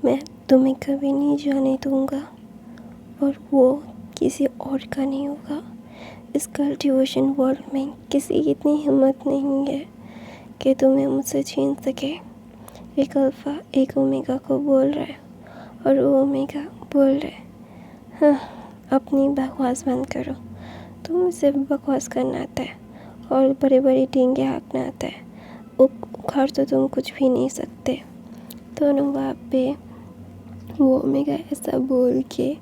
मैं तुम्हें कभी नहीं जाने दूँगा और वो किसी और का नहीं होगा। इस कल्टीवेशन वर्ल्ड में किसी की इतनी हिम्मत नहीं है कि तुम्हें मुझसे छीन सके। एक अल्फ़ा एक ओमेगा को बोल रहा है और वो ओमेगा बोल रहा है, हाँ अपनी बकवास बंद करो। तुम्हें सिर्फ बकवास करना आता है और बड़े बड़े डींगे हाँकना आता है। उखाड़ तो तुम कुछ भी नहीं सकते। दोनों वहाँ पे वो ओमेगा ऐसा बोल के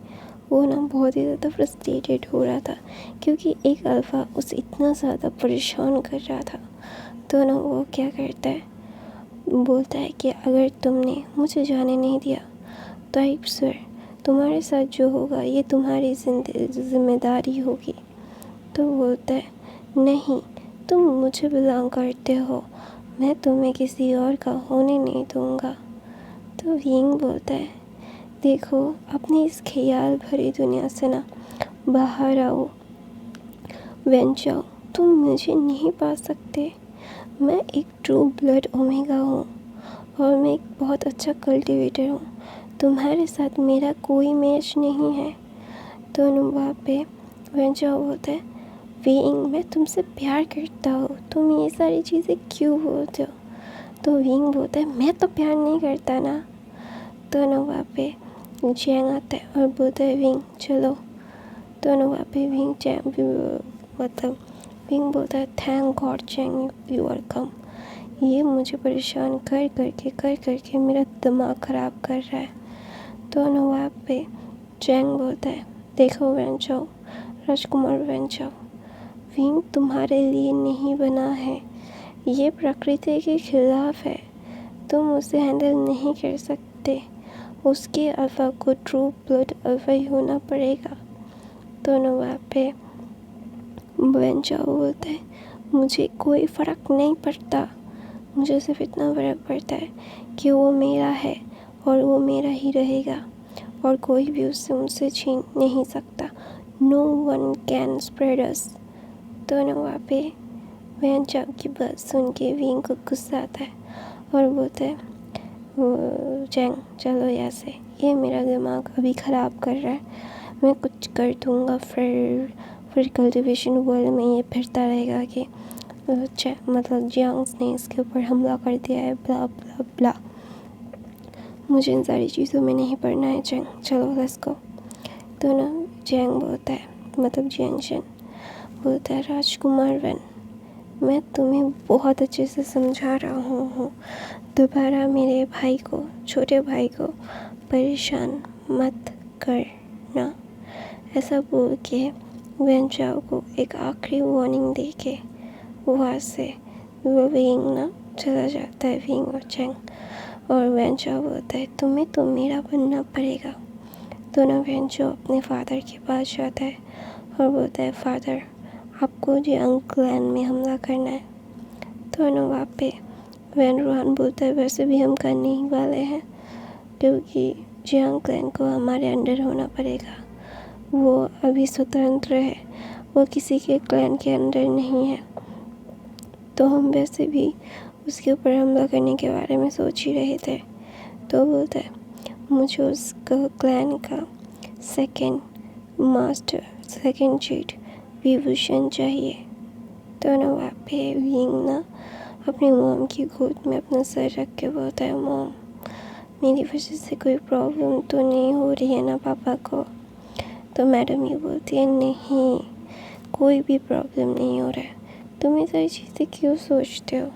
वो ना बहुत ही ज़्यादा फ्रस्ट्रेटेड हो रहा था क्योंकि एक अल्फ़ा उसे इतना ज़्यादा परेशान कर रहा था। तो ना वो क्या करता है, बोलता है कि अगर तुमने मुझे जाने नहीं दिया तो आई स्वेयर तुम्हारे साथ जो होगा ये तुम्हारी जिम्मेदारी होगी। तो बोलता है नहीं, तुम मुझे बिलोंग करते हो, मैं तुम्हें किसी और का होने नहीं दूँगा। तो विंग बोलता है देखो अपनी इस ख्याल भरी दुनिया से ना बाहर आओ, वेंचर तुम मुझे नहीं पा सकते। मैं एक ट्रू ब्लड ओमेगा हूँ और मैं एक बहुत अच्छा कल्टीवेटर हूँ। तुम्हारे साथ मेरा कोई मैच नहीं है। दोनों वहाँ पे वेंचर बोलता है विंग मैं तुमसे प्यार करता हूँ, तुम ये सारी चीज़ें क्यों बोलते हो। तो विंग बोलता है मैं तो प्यार नहीं करता ना। दोनों वहाँ पे जैंग आता है और बोलता है विंग चलो। दोनों वहाँ पे विंग जैंग मतलब विंग बोलता है thank God Jang you are come. ये मुझे परेशान कर करके मेरा दिमाग ख़राब कर रहा है। दोनों वहाँ पे जैंग बोलता है देखो वेंचो, राजकुमार वेंचो, विंग तुम्हारे लिए नहीं बना है, ये प्रकृति के खिलाफ है, तुम उसे हैंडल नहीं कर सकते। उसके अल्फ़ा को ट्रू ब्लड अल्फ़ा ही होना पड़ेगा। दोनों वहाँ पे वेंचर बोलता है मुझे कोई फ़र्क नहीं पड़ता, मुझे सिर्फ इतना फ़र्क पड़ता है कि वो मेरा है और वो मेरा ही रहेगा और कोई भी उससे मुझसे छीन नहीं सकता। नो वन कैन स्प्रेड अस। दोनों वहाँ पे वेंचर की बात सुन के विंग को गुस्सा आता है और बोलता है जैंग चलो यहाँ से, ये मेरा दिमाग अभी ख़राब कर रहा है, मैं कुछ कर दूँगा फिर कल्टीवेशन वर्ल्ड में ये फिरता रहेगा कि मतलब जियांग्स ने इसके ऊपर हमला कर दिया है ब्ला ब्ला ब्ला। मुझे इन सारी चीज़ों में नहीं पढ़ना है जैंग, चलो लेट्स गो। तो ना जैंग बोलता है मतलब जियांगशन बोलता है राजकुमार वन मैं तुम्हें बहुत अच्छे से समझा रहा हूँ, दोबारा मेरे भाई को, छोटे भाई को परेशान मत करना। ऐसा बोल के वेंचाओ को एक आखिरी वार्निंग दे के वहाँ से वो विंग ना चला जाता है। विंग और चैंग और वेंचाओ बोलता है तुम्हें तो मेरा बनना पड़ेगा। दोनों वेंचाओ अपने फादर के पास जाता है और बोलता है फादर आपको जियांग क्लैन में हमला करना है। दोनों वहाँ पे वैन रूहान बोलता है वैसे भी हम करने ही वाले हैं क्योंकि जियांग क्लैन को हमारे अंडर होना पड़ेगा। वो अभी स्वतंत्र है, वो किसी के क्लैन के अंडर नहीं है। तो हम वैसे भी उसके ऊपर हमला करने के बारे में सोच ही रहे थे। तो बोलता है मुझे उस क्लैन का second master, second cheat Vibhushan चाहिए। दोनों वहाँ पे विंग ना अपनी मॉम की गोद में अपना सर रख के बोलता है मॉम मेरी वजह से कोई प्रॉब्लम तो नहीं हो रही है ना पापा को। तो मैडम ये बोलती है नहीं कोई भी प्रॉब्लम नहीं हो रहा है, तुम ये सारी चीज़ें क्यों सोचते हो।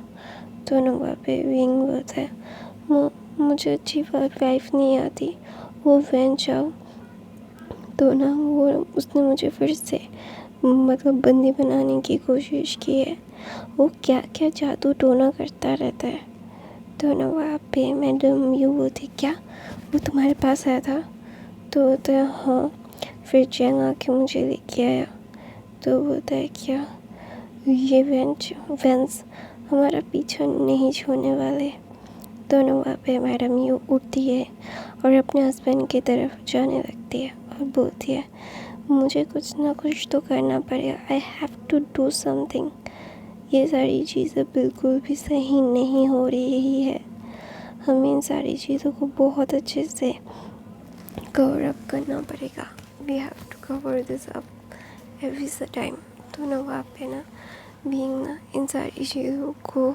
दोनों वहाँ पे विंग बोलता है मुझे अच्छी वाइफ नहीं आती, वो वैन जाओ तो ना वो उसने मुझे फिर से मतलब बंदी बनाने की कोशिश की है, वो क्या क्या जादू टोना करता रहता है। दोनों वहाँ पे मैडम यू बोलती क्या वो तुम्हारे पास आया था। तो बोलता है हाँ, फिर जैंग आके मुझे लेके आया। तो बोलता है क्या ये वेंस हमारा पीछा नहीं छोड़ने वाले। दोनों वहाँ पे मैडम यू उठती है और अपने हस्बैंड की तरफ जाने लगती है और बोलती है मुझे कुछ ना कुछ तो करना पड़ेगा, I have to do something. ये सारी चीज़ें बिल्कुल भी सही नहीं हो रही है, हमें इन सारी चीज़ों को बहुत अच्छे से कवर अप करना पड़ेगा। We have to cover this up every time. तो ना वहाँ पे ना बीइंग ना इन सारी चीज़ों को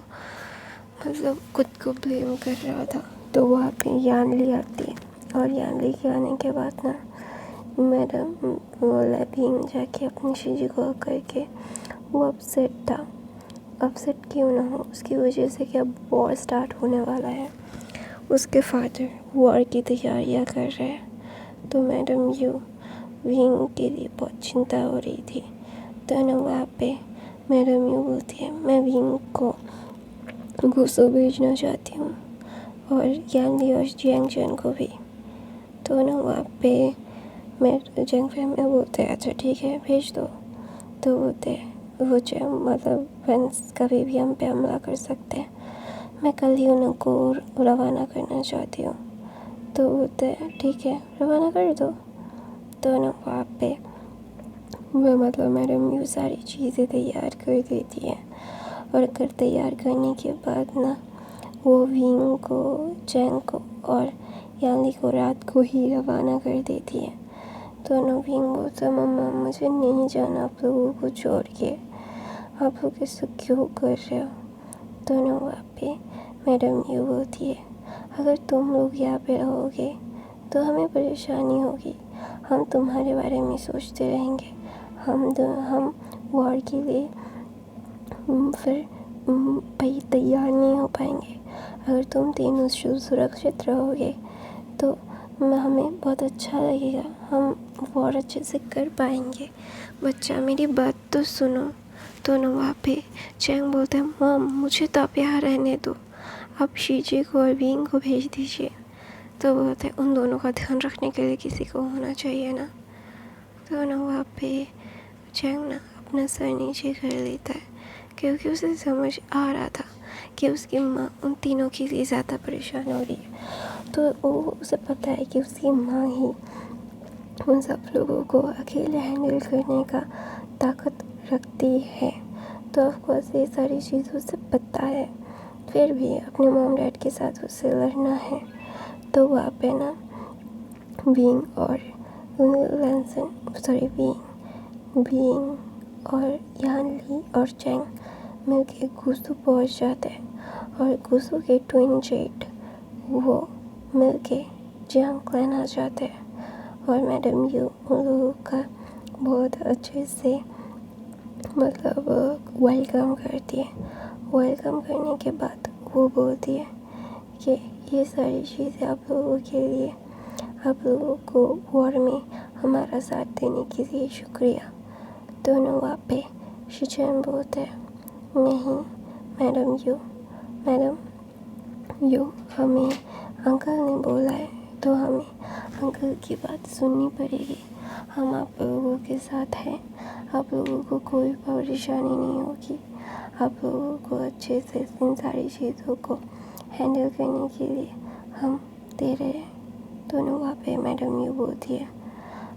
मतलब खुद को ब्लेम कर रहा था। तो वहाँ पे यानली आती है और यानली के आने के बाद ना मैडम बोला बीइंग जाके अपनी शीजी को करके वो अपसेट था। अपसेट क्यों ना हो, उसकी वजह से क्या वॉर स्टार्ट होने वाला है। उसके फादर वॉर की तैयारियां कर रहे हैं। तो मैडम यू विंग के लिए बहुत चिंता हो रही थी। तो ना वहाँ पे मैडम यू बोलती है मैं विंग को गुस्सो भेजना चाहती हूँ और यानली और जियांग को भी। तो ना वहाँ पे मैं जंग फैम में बोलते हैं अच्छा ठीक है भेज दो। तो बोलते वो मतलब फ्रेंड्स कभी भी हम पे हमला कर सकते हैं, मैं कल ही उनको रवाना करना चाहती हूँ। तो बोलते हैं ठीक है रवाना कर दो। तो ना वहाँ पे मतलब मैडम ये सारी चीज़ें तैयार कर देती है और कर तैयार करने के बाद ना वो विंग को जैंग को और यानली को रात को ही रवाना कर देती है। तो ना विंग बोलता मम्मा मुझे नहीं जाना आप लोगों को छोड़ के, आप लोग ऐसा क्यों कर रहे हो। तो ना वहाँ पे मैडम ये बोलती है अगर तुम लोग यहाँ पे रहोगे तो हमें परेशानी होगी, हम तुम्हारे बारे में सोचते रहेंगे, हम वॉर के लिए फिर भाई तैयार नहीं हो पाएंगे। अगर तुम तीनों सुरक्षित रहोगे तो हमें बहुत अच्छा लगेगा, हम वॉर अच्छे से कर पाएंगे। बच्चा मेरी बात तो सुनो। तो ना वहाँ पे चैंग बोलते हैं मॉम मुझे तो आप यहाँ रहने दो, आप शीजी को और विंग को भेज दीजिए। तो बोलते हैं उन दोनों का ध्यान रखने के लिए किसी को होना चाहिए ना। तो ना वहाँ पे चैंग ना अपना सर नीचे कर लेता है क्योंकि उसे समझ आ रहा था कि उसकी माँ उन तीनों के लिए ज़्यादा परेशान हो रही है। तो उसे पता है कि उसकी माँ ही उन सब लोगों को अकेले हैंडल करने का ताकत रखती है। तो ऑफकोर्स ये सारी चीज़ उसे पता है, फिर भी अपने मॉम डैड के साथ उसे लड़ना है। तो वहाँ पे ना विंग और विंग और यानली और चैंग मिलके गुसू पहुँच जाते हैं और गुसू के ट्विन जेट वो मिलके जियांग क्लैन आ जाते हैं और मैडम यू उन लोगों का बहुत अच्छे से मतलब वेलकम करती है। वेलकम करने के बाद वो बोलती है कि ये सारी चीज़ें आप लोगों के लिए, आप लोगों को वॉर में हमारा साथ देने के लिए शुक्रिया। दोनों वहाँ पे शिचैन बोलते हैं नहीं मैडम यू हमें अंकल ने बोला है तो हमें अंकल की बात सुननी पड़ेगी। हम आप लोगों के साथ हैं, आप लोगों को कोई परेशानी नहीं होगी, आप लोगों को अच्छे से इन सारी चीज़ों को हैंडल करने के लिए हम दे रहे हैं। दोनों वहाँ पे मैडम यू बोलती है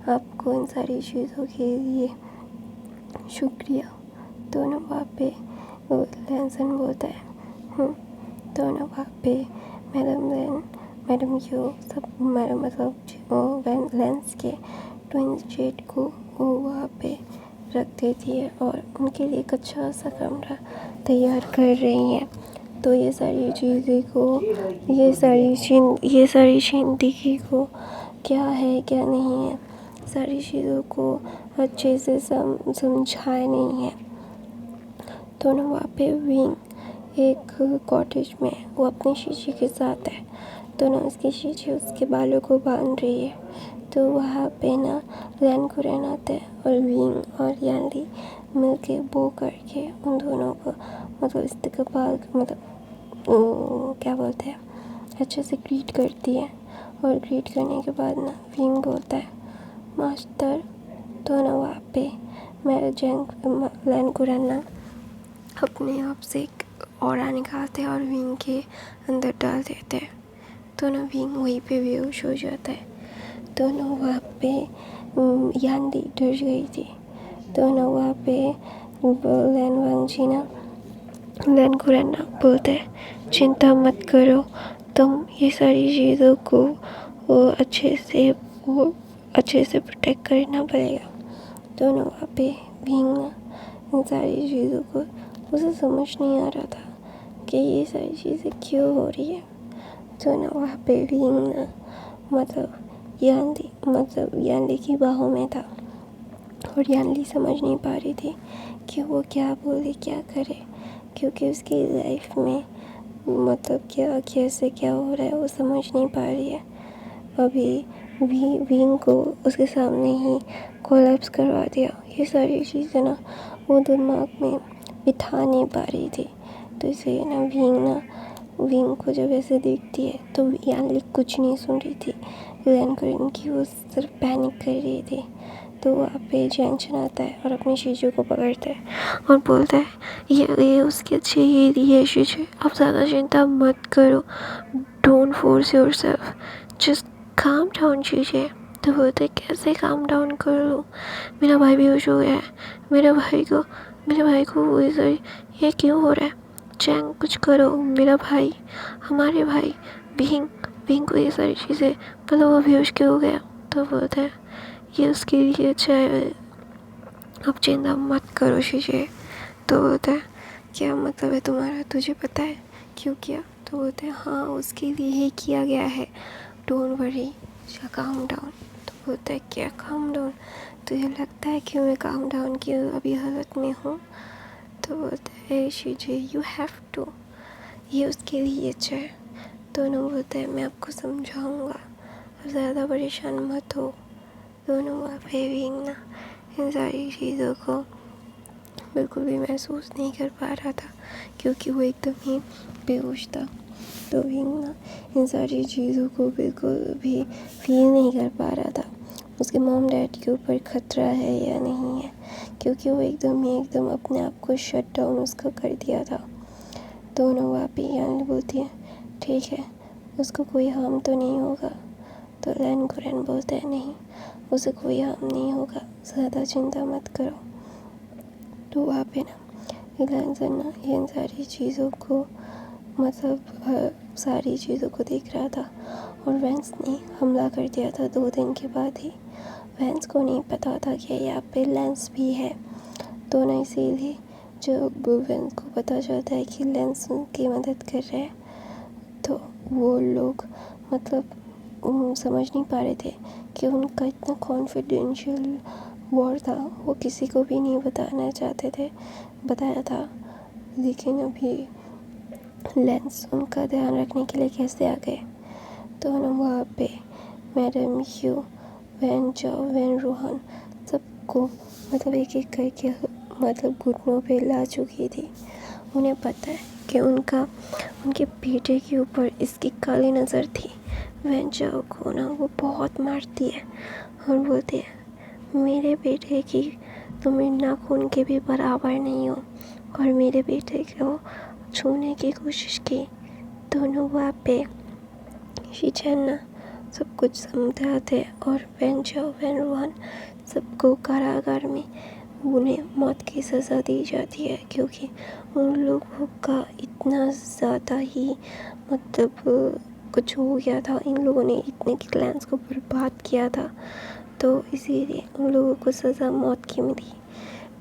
आपको इन सारी चीज़ों के लिए शुक्रिया। दोनों वहाँ पे लैंसन बोलता है दोनों वहाँ पे मैडम यू सब मतलब लेंस के ट्विंस जेट को वो वहाँ पे रख देती है और उनके लिए एक अच्छा सा कमरा तैयार कर रही है। तो ये सारी चीज़ें को ये सारी जिंदगी को क्या है क्या नहीं है सारी चीज़ों को अच्छे से समझाए नहीं है। तो ना वहाँ पे विंग एक कॉटेज में वो अपनी शीशी के साथ है। तो ना उसकी शीशी उसके बालों को बांध रही है। तो वहाँ पे ना लैन को रहना आते हैं और विंग और यानली मिलके बो करके उन दोनों को मतलब इस्तेकबाल क्या बोलते हैं अच्छे से ग्रीट करती है। और ग्रीट करने के बाद ना विंग बोलता है मास्टर। तो ना वहाँ पे लैन को रहना अपने आप से एक ऑरा निकालते हैं और विंग के अंदर डाल देते हैं। तो ना विंग वहीं पे बेहोश हो जाता है। तो ना वहाँ पे यानली डर गई थी। तो ना वहाँ पे लैन वांगजी ना लैन को रहना बोलते हैं चिंता मत करो, तुम ये सारी चीज़ों को वो अच्छे से प्रोटेक्ट करना पड़ेगा। तो ना वहाँ पे भींग ना इन सारी चीज़ों को उसे समझ नहीं आ रहा था कि ये सारी चीज़ें क्यों हो रही है। तो ना वहाँ पे भींग ना यानली की बाहों में था और यानली समझ नहीं पा रही थी कि वो क्या बोले क्या करे, क्योंकि उसकी लाइफ में क्या कैसे क्या हो रहा है वो समझ नहीं पा रही है। अभी विंग को उसके सामने ही कोलैप्स करवा दिया। ये सारी चीज़ें ना वो दिमाग में बिठा नहीं पा रही थी। तो इसलिए ना विंग को जब ऐसे देखती है तो यानली कुछ नहीं सुन रही थी, लैन करेन की वो सिर्फ पैनिक कर रही थी। तो वहाँ पे जैंगशन आता है और अपनी शीजू को पकड़ता है और बोलता है ये उसकी अच्छी ही दी है शीजू, आप ज़्यादा चिंता मत करो, don't force yourself, just calm down शीजू। तो बोलते कैसे काम डाउन कर लूँ, मेरा भाई बेहोश हो गया है, मेरे भाई को ये क्यों हो रहा है, चैंग कुछ करो, मेरा भाई, हमारे भाई भींग को ये सारी चीज़ें वो बेहोश क्यों हो गया। तो बोलते हैं ये उसके लिए अच्छा है, अब चिंता मत करो शीशे। तो बोलता है क्या मतलब है तुम्हारा, तुझे पता है क्यों किया। तो बोलते हैं हाँ उसके लिए ही किया गया है, डोंट वरी, काम डाउन। तो बोलता है क्या काम डाउन, तुझे लगता है कि मैं काम डाउन की अभी हालत में हूँ। तो बोलता है शीजे यू हैव टू, ये उसके लिए अच्छा है। दोनों बोलते हैं मैं आपको समझाऊँगा, अब ज़्यादा परेशान मत हो। दोनों वहाँ पे भी ना इन सारी चीज़ों को बिल्कुल भी महसूस नहीं कर पा रहा था, क्योंकि वो एकदम ही बेहोश था। तो विंग ना इन सारी चीज़ों को बिल्कुल भी फील नहीं कर पा रहा था, उसके मॉम डैड के ऊपर खतरा है या नहीं है, क्योंकि वो एकदम अपने आप को शट डाउन उसका कर दिया था। दोनों वहाँ पे यानी बोलती है ठीक है उसको कोई हार्म तो नहीं होगा। तो लैन कुरैन बोलते हैं नहीं उसे कोई हार्म नहीं होगा, ज़्यादा चिंता मत करो। तो वहाँ पे ना लैंसन ना इन सारी चीज़ों को सारी चीज़ों को देख रहा था, और वेंस ने हमला कर दिया था 2 दिन के बाद ही। वेंस को नहीं पता था कि यहाँ पे लेंस भी है। तो ना इसीलिए जब वेंस को पता चलता है कि लेंस उनकी मदद कर रहे हैं, तो वो लोग समझ नहीं पा रहे थे कि उनका इतना कॉन्फिडेंशियल वॉर था, वो किसी को भी नहीं बताया था। लेकिन अभी लेंस उनका ध्यान रखने के लिए कैसे आ गए। तो हम वहाँ पे मैडम यू, वैन जाओ, वैन रोहन सबको एक एक करके घुटनों पे ला चुकी थी। उन्हें पता है कि उनके बेटे के ऊपर इसकी काली नज़र थी। वैन जाओ को ना वो बहुत मारती है और बोलती है मेरे बेटे की तुम नाखून के भी बराबर नहीं हो, और मेरे बेटे को छूने की कोशिश की। दोनों वहाँ पे शीचैन ना सब कुछ समझाते और वैन रोहन सबको कारागार में उन्हें मौत की सज़ा दी जाती है, क्योंकि उन लोगों का इतना ज़्यादा ही कुछ हो गया था, इन लोगों ने इतने क्लैंस को बर्बाद किया था, तो इसीलिए उन लोगों को सज़ा मौत की मिली।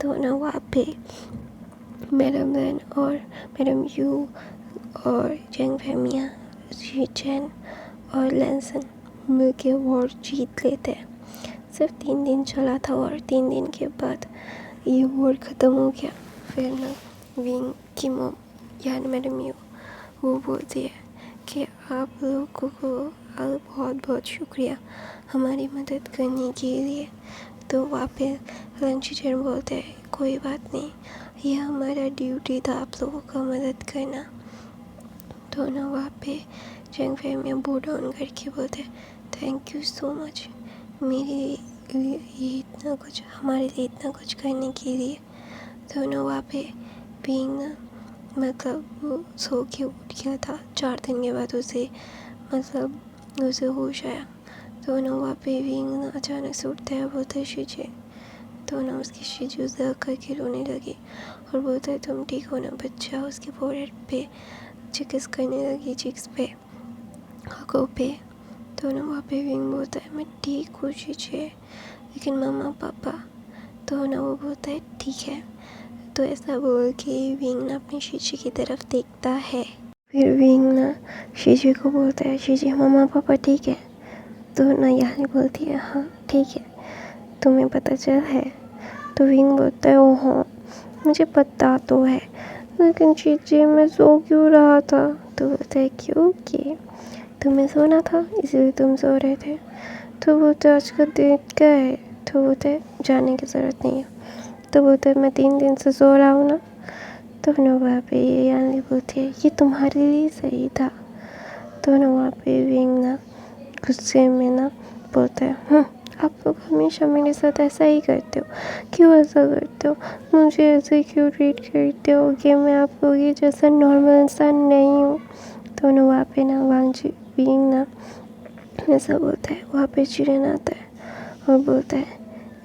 तो ना वहाँ पे मैडम वैन और मैडम यू और जंग फैमिया, शीचैन और लैंसन मिलके वॉर जीत लेते हैं। सिर्फ 3 दिन चला था और 3 दिन के बाद ये वॉर ख़त्म हो गया। फिर ना विंग की मॉम यानी मैडम यू वो बोलती है कि आप लोगों को बहुत बहुत शुक्रिया हमारी मदद करने के लिए। तो वहाँ पे शीचैन बोलते हैं कोई बात नहीं, यह हमारा ड्यूटी था आप लोगों का मदद करना। तो ना वहाँ पे जंग फैमिया बो डाउन करके बोलते थैंक यू सो मच हमारे लिए इतना कुछ करने के लिए। तो ना वहाँ पे बीइंग वो सो के उठ गया था 4 दिन के बाद उसे होश आया। तो ना वहाँ पे बीइंग अचानक से उठता है, बोलता है शीजे। तो ना उसकी शीजू ज़र करके रोने लगी और बोलता है तुम ठीक हो ना बच्चा, उसके फोरहेड पे चिकिस करने लगी चिक्स पे। आँखों पे। तो ना वहाँ पे विंग बोलता है मैं ठीक हूँ चीज़े, लेकिन मम्मा पापा। तो ना वो बोलता है ठीक है। तो ऐसा बोल के विंग ना अपनी शीशी की तरफ देखता है। फिर विंग ना शीशी को बोलता है शीशी मम्मा पापा ठीक है। तो ना यानी बोलती है हाँ ठीक है, तुम्हें पता चल है। तो विंग बोलता है ओ हाँ मुझे पता तो है, लेकिन चीज़े मैं सो क्यों रहा था। तो बोलता है क्योंकि तुम्हें सोना था इसलिए तुम सो रहे थे। तो बोलते आज का दिन क्या है। तो बोलते जाने की ज़रूरत नहीं है। तो बोलते मैं 3 दिन से सो रहा हूँ ना। तो ना वहाँ पे ये यानी बोलती है ये तुम्हारे लिए सही था। तो ना वहाँ पे विंग ना गुस्से में ना बोलता है आप लोग हमेशा मेरे साथ ऐसा ही करते हो, क्यों ऐसा करते हो, मुझे ऐसे क्यों ट्रीट करते हो कि मैं आप लोग ये जैसा नॉर्मल इंसान नहीं हूँ। तो ना वहाँ पे ना वांग विंग ना ऐसा बोलता है। वहाँ पे चिरन आता है और बोलता है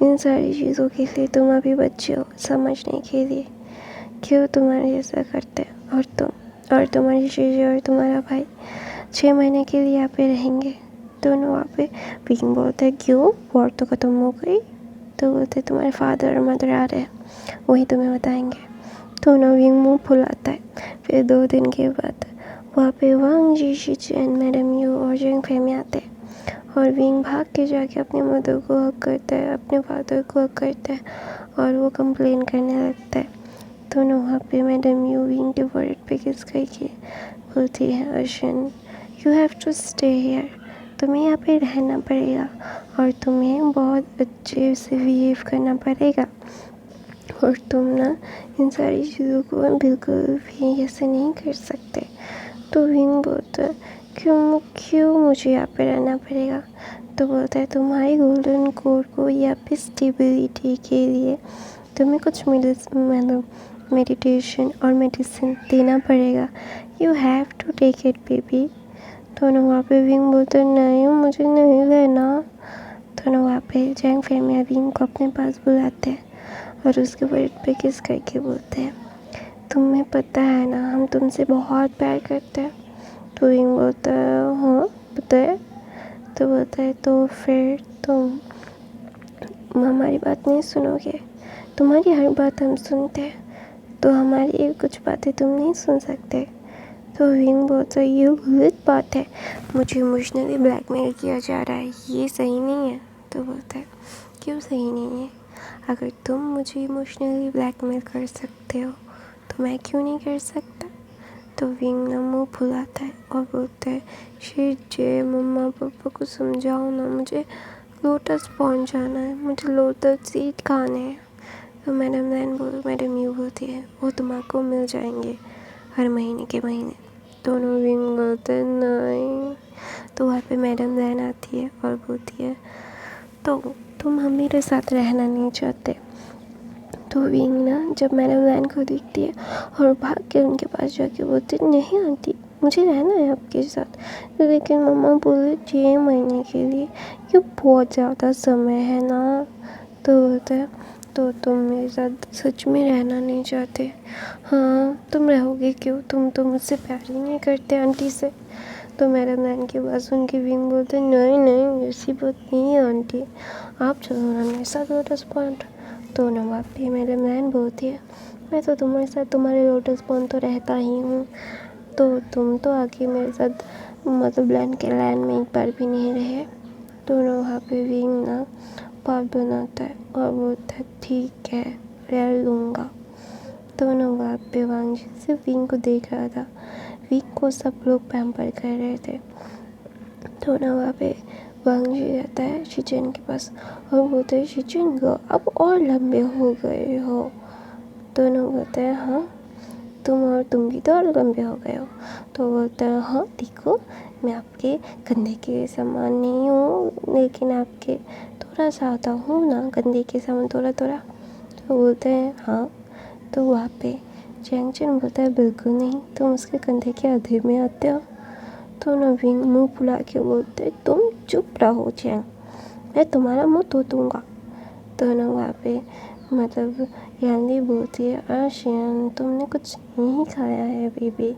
इन सारी चीज़ों के लिए तुम अभी बच्चे हो, समझने के लिए क्यों तुम्हारे ऐसा करते हैं। और तुम्हारी चीज़ें और तुम्हारा भाई 6 महीने के लिए यहाँ पे रहेंगे। दोनों वहाँ पे विंग बोलते हैं क्यों, वॉर तो ख़त्म हो गई। तो बोलते तुम्हारे फादर और मदर आ रहे हैं, वही तुम्हें बताएंगे। तो ना विंग मुँह फुलाता है। फिर 2 दिन के बाद वहाँ पे वांग जी, शिचिन, मैडम यू और जेंग फेमी आते हैं। और विंग भाग के जाके अपनी मदर को हक करता है, अपने फादर को हक करता है और वो कंप्लेन करने लगता है। तो ना वहाँ पे मैडम यू विंग के फोrehead पे किस करके बोलती है Arshan you have to stay here, तुम्हें यहाँ पे रहना पड़ेगा और तुम्हें बहुत अच्छे से बिहेव करना पड़ेगा और तुम ना इन सारी चीज़ों को बिल्कुल भी ऐसे नहीं कर सकते। तो विंग बोलता है क्यों मुझे यहाँ पे रहना पड़ेगा। तो बोलता है तुम्हारी गोल्डन कोर को यहाँ पे स्टेबिलिटी के लिए तुम्हें कुछ मेडिटेशन और मेडिसिन देना पड़ेगा, you have to take it baby. तो ना वहाँ पे विंग बोलता है नहीं मुझे नहीं लेना। तो ना वहाँ पे जैंग फेमिया विंग को अपने पास बुलाते हैं और उसके पेट पे किस करके बोलते हैं तुम्हें पता है ना हम तुमसे बहुत प्यार करते हैं। तो विंग बोलता है हाँ पता है। तो बोलता है तो फिर तुम हमारी बात नहीं सुनोगे, तुम्हारी हर बात हम सुनते हैं, तो हमारी कुछ बातें तुम नहीं सुन सकते। तो विंग बोलता है ये गलत बात है, मुझे इमोशनली ब्लैकमेल किया जा रहा है, ये सही नहीं है। तो बोलता है क्यों सही नहीं है, अगर तुम मुझे इमोशनली ब्लैकमेल कर सकते हो तो मैं क्यों नहीं कर सकता। तो विंग ना मुँह फुलाता है और बोलता है शीजे मम्मा पापा को समझाओ ना, मुझे लोटस पहुंच जाना है, मुझे लोटस सीड खाने हैं। तो मैडम यू बोलती है वो तुम्हारे मिल जाएंगे हर महीने के महीने। दोनों विंग बोलते हैं नहीं। तो वहाँ पे मैडम लैन आती है और बोलती है तो तुम हम मेरे साथ रहना नहीं चाहते। तो विंग ना जब मैडम लैन को देखती है और भाग के उनके पास जाके बोलती है नहीं आंटी मुझे रहना है आपके साथ, लेकिन मम्मा बोले 6 महीने के लिए, ये बहुत ज़्यादा समय है ना। तो बोलता है तो तुम मेरे साथ सच में रहना नहीं चाहते। हाँ तुम रहोगे क्यों, तुम तो मुझसे प्यार ही नहीं करते आंटी से। तो मैडम लैन की बात सुन के विंग बोलते नहीं ऐसी बात नहीं है आंटी, आप चलो ना मेरे साथ लोटस पॉइंट। तो ना वहाँ पे मैडम लैन बोलती है मैं तो तुम्हारे साथ तुम्हारे लोटस पॉइंट तो रहता ही हूँ, तो तुम तो आके मेरे साथ मतलब लैन के लैन में एक बार भी नहीं रहे। तो ना वहाँ पे विंग ना पाप बनाता है और बोलता है ठीक है रह लूँगा। तो ना वहाँ पे वांग जी सिर्फ विंग को देख रहा था, विंग को सब लोग पैम्पर कर रहे थे। तो ना वहाँ पे वांग जी रहता है शिचिन के पास और बोलते हैं शिचिन गो अब और लंबे हो गए हो। तो ना बोलते हैं हाँ तुम भी तो और लंबे हो गए हो। तो बोलता है हाँ देखो मैं आपके कंधे के समान नहीं हूँ, लेकिन आपके थोड़ा सा आता हूँ ना, कंधे के समान थोड़ा थोड़ा। तो बोलते हैं हाँ। तो वहाँ पे चैंगचन बोलता है बिल्कुल नहीं, तुम उसके कंधे के आधे में आते हो। तो ना विंग मुँह फुला के बोलते तुम चुप रहो चैंग, मैं तुम्हारा मुँह धो दूँगा। तो ना वहाँ पे मतलब यानी बोलती है आशियान तुमने कुछ नहीं खाया है बेबी,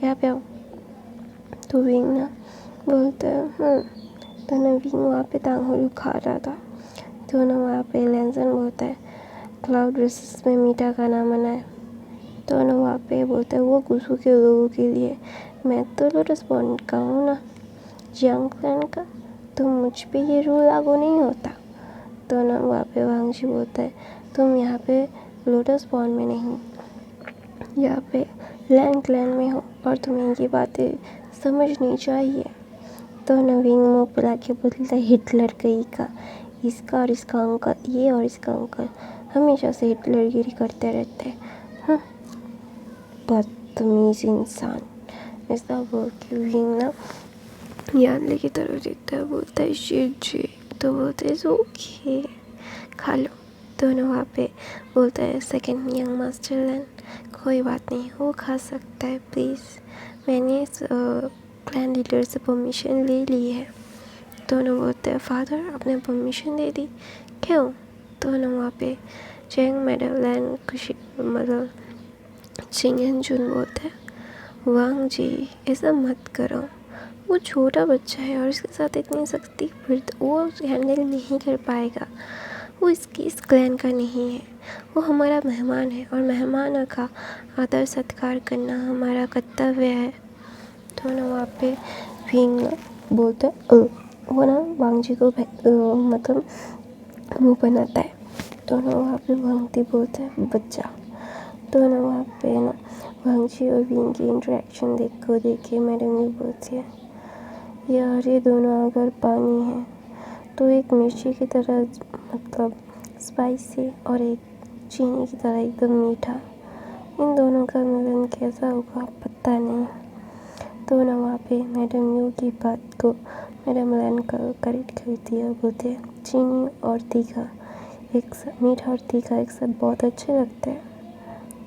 यहाँ पे आओ। तो विंग ना बोलता है तो नवीन वहाँ पे टांग खा रहा था। तो ना वहाँ पे लैंसन बोलता है क्लाउड रिसेस में मीठा खाना मना है। तो ना वहाँ पे बोलता है वो गुस्सू के लोगों के लिए, मैं तो लोटस पॉन्ड का हूँ ना, यंग क्लैन का, तो मुझ पे ये रूल लागू नहीं होता। तो ना वहाँ पे वांगजी बोलता है तुम यहाँ पे लोटस पॉन्ड में नहीं, यहाँ पे लैंग क्लैन में हो और तुम्हें ये बातें समझनी चाहिए। तो नवीन मुँह फुला के बोलता है हिटलर कहीं का, इसका और इसका अंकल, ये और इसका अंकल हमेशा से हिटलरगिरी करते रहते हैं, बदतमीज इंसान। ऐसा बोल के विंग ना यानले की तरफ देखता है, बोलता है शिट जी। तो बोलते है ओके खा लो। तो ना वहाँ पे बोलता है सेकंड यंग मास्टर लैन, कोई बात नहीं वो खा सकता है प्लीज़, मैंने क्लैन लीडर से परमिशन ले ली है। तो ना बोलते हैं फादर आपने परमिशन दे दी, क्यों? तो ना वहाँ पे चेंग मैडम लैन खुशी मतलब चिंगन जुन बोलता है वांग जी ऐसा मत करो, वो छोटा बच्चा है और इसके साथ इतनी सख्ती फिर वो हैंडल नहीं कर पाएगा, वो इस क्लैन का नहीं है, वो हमारा मेहमान है और मेहमानों का आदर सत्कार करना हमारा कर्तव्य है। तो ना वहाँ पे विंग बोलता है वो ना वांग जी को मतलब मुँह बनाता है। तो ना वहाँ पे वांगती बोलता है बच्चा। तो ना वहाँ पे ना वांगजी और विंग की इंटरेक्शन देख के मैडम ये बोलती है यार ये दोनों अगर पानी है तो एक मिर्ची की तरह मतलब स्पाइसी और एक चीनी की तरह एकदम मीठा, इन दोनों का मिलन कैसा होगा पता नहीं। तो ना वहाँ पे मैडम यू की बात को मैडम लैन करेक्ट करती है, बोलते हैं चीनी और तीखा एक साथ, मीठा और तीखा एक साथ बहुत अच्छे लगते हैं।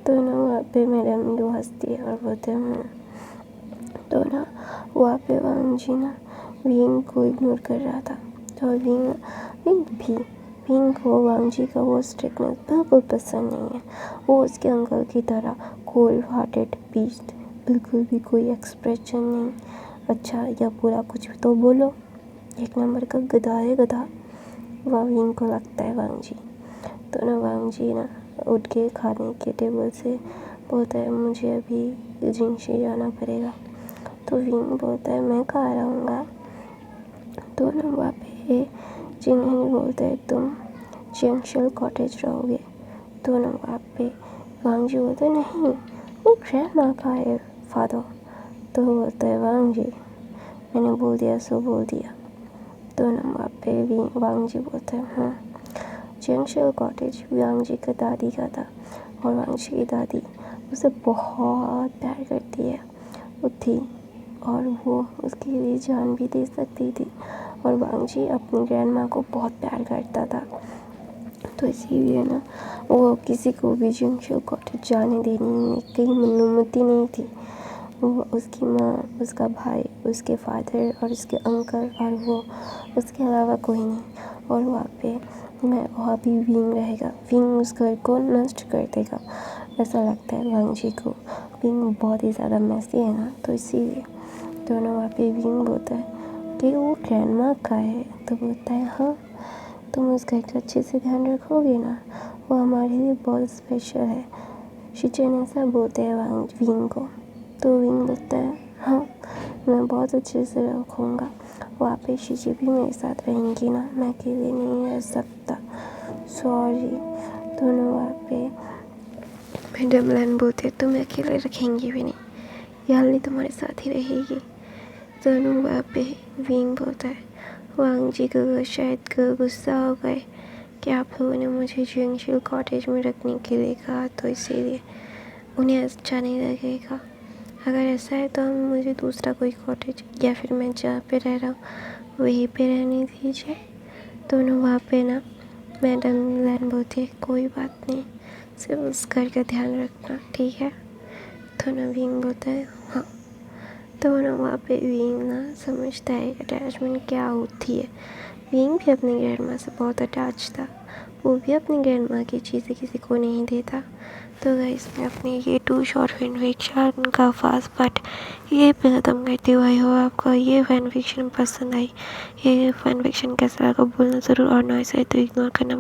तो ना वहाँ पे मैडम यू हंसती है और बोलते हैं तो ना वहाँ पे वांग जी ना विंग को इग्नोर कर रहा था। तो विंग को वांग जी का वो स्ट्रिक्टनेस बिल्कुल पसंद नहीं है, वो उसके अंकल की तरह कोल्ड हार्टेड बीस्ट, बिल्कुल भी कोई एक्सप्रेशन नहीं, अच्छा या बुरा कुछ तो बोलो, एक नंबर का गधा है गधा, वह विंग को लगता है वांग जी। तो ना वांग जी ना उठ के खाने के टेबल से बोलता है मुझे अभी जिंगशी जाना पड़ेगा। तो विंग बोलता है मैं कहाँ रहूँगा। तो ना वहाँ पे जिंगन बोलता है तुम जंक्शन कॉटेज रहोगे। तो ना वहाँ पे वांग जी बोलता है नहीं वो ग्रैंडमा का है फादर। तो बोलता है वांग जी मैंने बोल दिया सो बोल दिया। तो ना वहाँ पे वांग जी बोलता है हाँ जंक्शन कॉटेज वांग जी का दादी का था और वांग जी की दादी उसे बहुत प्यार करती है वो थी और वो उसके लिए जान भी दे सकती थी और वांग जी अपनी ग्रैंडमा को बहुत प्यार करता था। तो इसीलिए ना वो किसी को भी जंक्शन कॉटेज जाने देने की अनुमति नहीं थी। वो उसकी माँ, उसका भाई, उसके फादर और उसके अंकल और वो उसके अलावा कोई नहीं। और वहाँ पे मैं वहाँ भी विंग रहेगा, विंग उस घर को नष्ट कर देगा ऐसा लगता है वांग जी को। विंग बहुत ही ज़्यादा मैसी है ना, तो इसीलिए दोनों वहाँ पे विंग बोलता है कि वो ग्रैंडमा का है। तो बोलता है हाँ तुम उस घर का अच्छे से ध्यान रखोगे ना, वो हमारे लिए बहुत स्पेशल है। शिचेन ऐसा बोलते हैं विंग को। तो विंग बोलता है हाँ मैं बहुत अच्छे से रखूँगा, वहाँ पे शिची भी मेरे साथ रहेंगी ना, मैं अकेले नहीं रह सकता, सॉरी। दोनों वहाँ पे मैडम लैन बोलते तुम अकेले रखेंगी भी नहीं, याली तुम्हारे साथ ही रहेगी। दोनों वहाँ पे विंग बोलता है वांग जी को शायद गुस्सा हो गए कि आप लोगों ने मुझे जंक्शन कॉटेज में रखने के लिए कहा, तो इसीलिए उन्हें अच्छा नहीं लगेगा। अगर ऐसा है तो हम मुझे दूसरा कोई कॉटेज या फिर मैं जहाँ पे रह रहा हूँ वहीं पे रहने दीजिए। दोनों वहाँ पे ना मैडम लैन बोलती है कोई बात नहीं, सिर्फ उस घर का ध्यान रखना ठीक है। तो ना विंग बोलता है हाँ। तो ना वहाँ पे विंग ना समझता है अटैचमेंट क्या होती है। विंग भी अपने ग्रैंडमा से बहुत अटैच था, वो भी अपनी ग्रैंड माँ की चीज़ें किसी को नहीं देता। तो गाइस मैं अपनी ये 2 शॉर्ट फैन फिक्शन का फर्स्ट पार्ट ये पे ख़त्म करती हूँ। आई होप आपको ये फैन फिक्शन पसंद आई। ये फैन फिक्शन कैसा लगा बोलना ज़रूर, और नॉइस है तो इग्नोर करना।